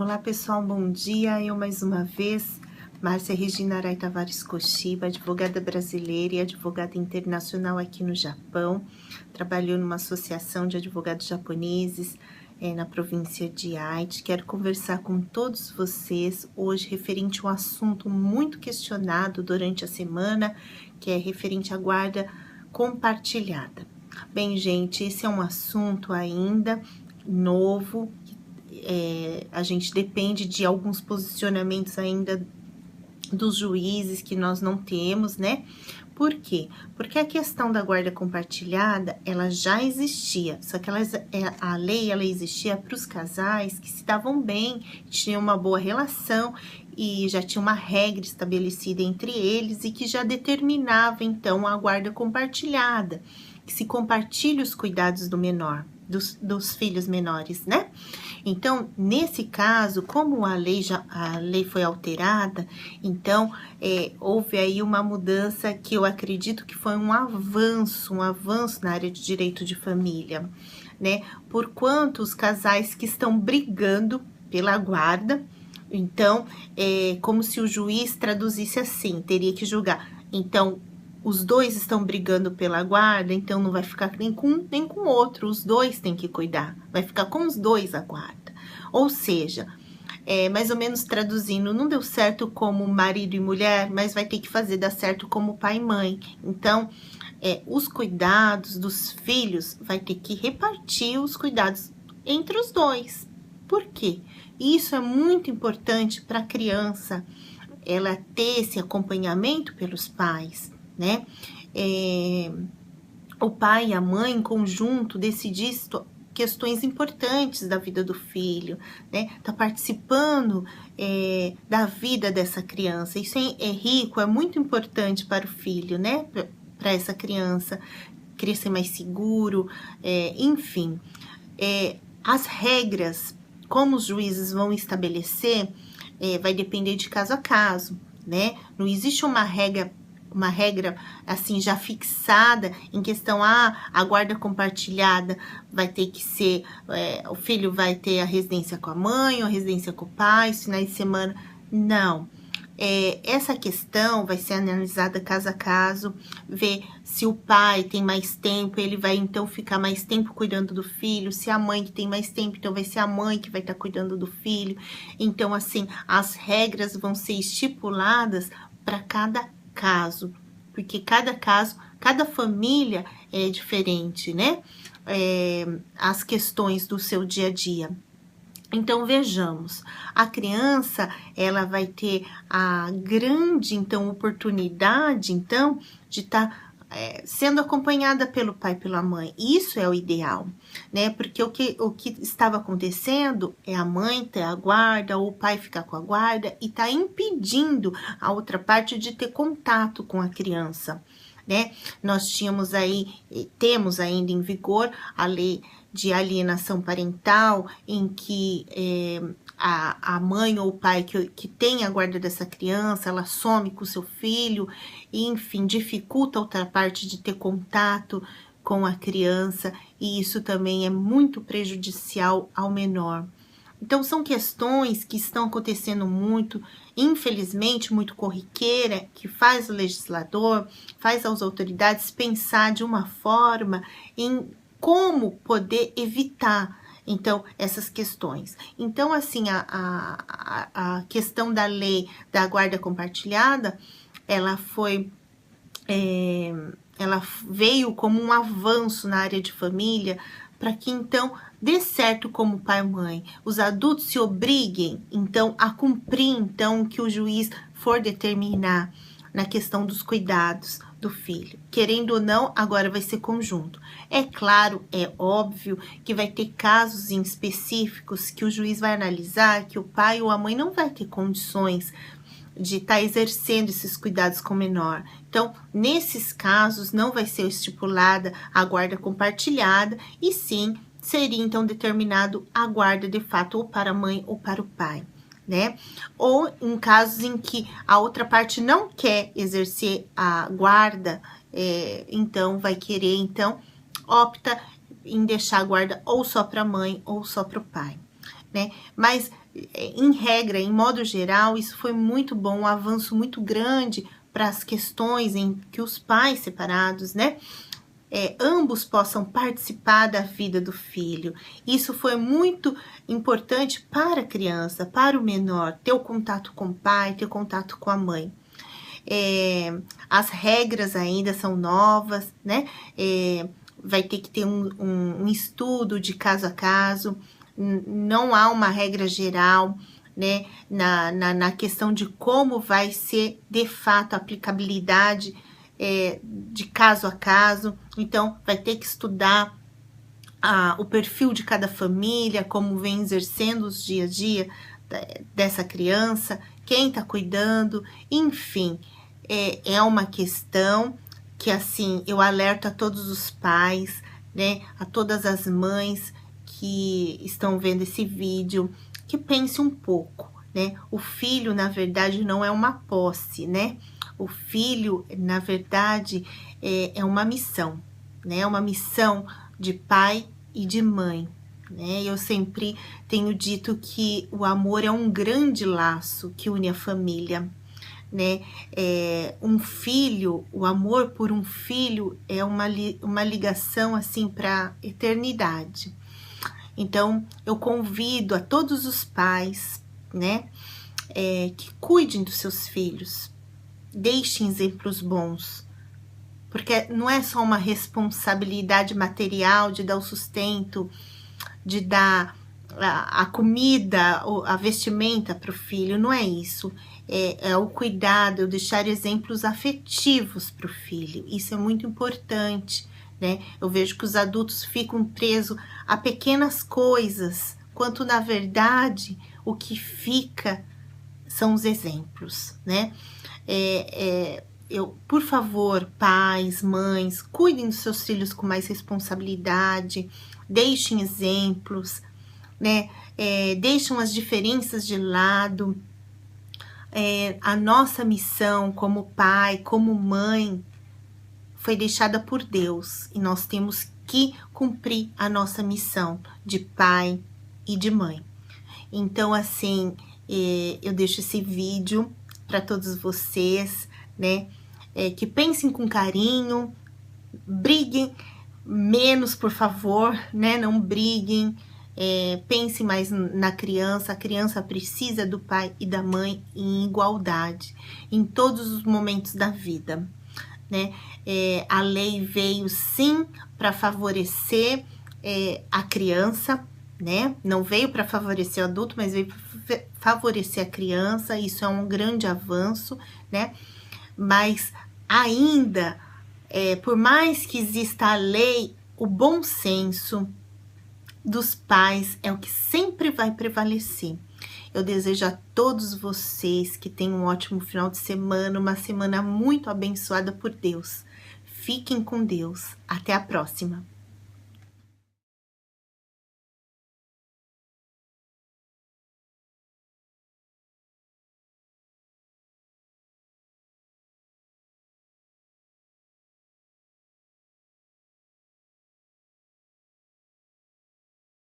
Olá pessoal, bom dia. Eu mais uma vez, Márcia Regina Arai Tavares Koshiba, advogada brasileira e advogada internacional aqui no Japão. Trabalhou numa associação de advogados japoneses na província de Aichi. Quero conversar com todos vocês hoje referente a um assunto muito questionado durante a semana, que é referente à guarda compartilhada. Bem, gente, esse é um assunto ainda novo. A gente depende de alguns posicionamentos ainda dos juízes que nós não temos, né? Por quê? Porque a questão da guarda compartilhada, ela já existia, só que a lei, ela existia para os casais que se davam bem, tinham uma boa relação e já tinha uma regra estabelecida entre eles e que já determinava, então, a guarda compartilhada, que se compartilha os cuidados do menor, dos filhos menores, né? Então, nesse caso, como a lei foi alterada, então houve aí uma mudança que eu acredito que foi um avanço na área de direito de família, né? Porquanto os casais que estão brigando pela guarda, então, como se o juiz traduzisse assim, teria que julgar. Então, os dois estão brigando pela guarda, então não vai ficar nem com um nem com o outro, os dois têm que cuidar, vai ficar com os dois a guarda. Ou seja, mais ou menos traduzindo, não deu certo como marido e mulher, mas vai ter que dar certo como pai e mãe. Então, os cuidados dos filhos vai ter que repartir os cuidados entre os dois. Por quê? Isso é muito importante para a criança, ela ter esse acompanhamento pelos pais, né? O pai e a mãe em conjunto decidir questões importantes da vida do filho, né? Tá participando da vida dessa criança. Isso é rico, é muito importante para o filho, né? Para essa criança crescer mais seguro, enfim. As regras, como os juízes vão estabelecer, vai depender de caso a caso, né? Não existe uma regra assim já fixada em questão a guarda compartilhada vai ter que ser, o filho vai ter a residência com a mãe ou a residência com o pai, os finais de semana, não. Essa questão vai ser analisada caso a caso, ver se o pai tem mais tempo, ele vai então ficar mais tempo cuidando do filho, se a mãe que tem mais tempo, então vai ser a mãe que vai estar cuidando do filho. Então, assim, as regras vão ser estipuladas para cada caso, porque cada família é diferente, né? As questões do seu dia a dia. Então, vejamos, a criança, ela vai ter a grande, então, oportunidade, então, de estar sendo acompanhada pelo pai e pela mãe. Isso é o ideal, né? Porque o que estava acontecendo é a mãe ter a guarda, ou o pai ficar com a guarda e tá impedindo a outra parte de ter contato com a criança, né? Nós temos ainda em vigor a lei de alienação parental, em que a mãe ou o pai que tem a guarda dessa criança, ela some com o seu filho, e, enfim, dificulta a outra parte de ter contato com a criança, e isso também é muito prejudicial ao menor. Então, são questões que estão acontecendo muito, infelizmente, muito corriqueira, que faz o legislador, faz as autoridades pensar de uma forma em como poder evitar, então, essas questões. Então, assim, a questão da lei da guarda compartilhada, ela veio como um avanço na área de família, para que, então, dê certo como pai e mãe. Os adultos se obriguem, então, a cumprir, então, o que o juiz for determinar na questão dos cuidados do filho. Querendo ou não, agora vai ser conjunto. É claro, é óbvio que vai ter casos em específicos que o juiz vai analisar, que o pai ou a mãe não vai ter condições de estar exercendo esses cuidados com o menor. Então, nesses casos, não vai ser estipulada a guarda compartilhada, e sim, seria então determinado a guarda de fato ou para a mãe ou para o pai, né? Ou em casos em que a outra parte não quer exercer a guarda, então vai querer, então, opta em deixar a guarda ou só para a mãe ou só para o pai, né? Mas em regra, em modo geral, isso foi muito bom, um avanço muito grande para as questões em que os pais separados, né, ambos possam participar da vida do filho. Isso foi muito importante para a criança, para o menor, ter o contato com o pai, ter o contato com a mãe. As regras ainda são novas, né? Vai ter que ter um estudo de caso a caso, não há uma regra geral, né? Na questão de como vai ser de fato a aplicabilidade de caso a caso. Então, vai ter que estudar o perfil de cada família, como vem exercendo os dia a dia dessa criança, quem está cuidando, enfim, é uma questão que, assim, eu alerto a todos os pais, né, a todas as mães que estão vendo esse vídeo, que pense um pouco, né, o filho, na verdade, não é uma posse, né, o filho, na verdade, é uma missão, né, uma missão de pai e de mãe, né? Eu sempre tenho dito que o amor é um grande laço que une a família, né? Um filho, o amor por um filho é uma ligação assim para a eternidade. Então, eu convido a todos os pais, né, que cuidem dos seus filhos, deixem exemplos bons, porque não é só uma responsabilidade material de dar o sustento, de dar a comida, a vestimenta para o filho, não é isso. É o cuidado, deixar exemplos afetivos para o filho. Isso é muito importante, né? Eu vejo que os adultos ficam presos a pequenas coisas, quanto na verdade o que fica são os exemplos, né? Por favor, pais, mães, cuidem dos seus filhos com mais responsabilidade, deixem exemplos, né? Deixem as diferenças de lado. A nossa missão como pai, como mãe, foi deixada por Deus e nós temos que cumprir a nossa missão de pai e de mãe. Então, assim, eu deixo esse vídeo para todos vocês, né? Que pensem com carinho, briguem menos, por favor, né? Não briguem, pense mais na criança. A criança precisa do pai e da mãe em igualdade, em todos os momentos da vida, né? A lei veio sim para favorecer a criança, né? Não veio para favorecer o adulto, mas veio para favorecer a criança. Isso é um grande avanço, né? Mas ainda, por mais que exista a lei, o bom senso dos pais é o que sempre vai prevalecer. Eu desejo a todos vocês que tenham um ótimo final de semana, uma semana muito abençoada por Deus. Fiquem com Deus. Até a próxima.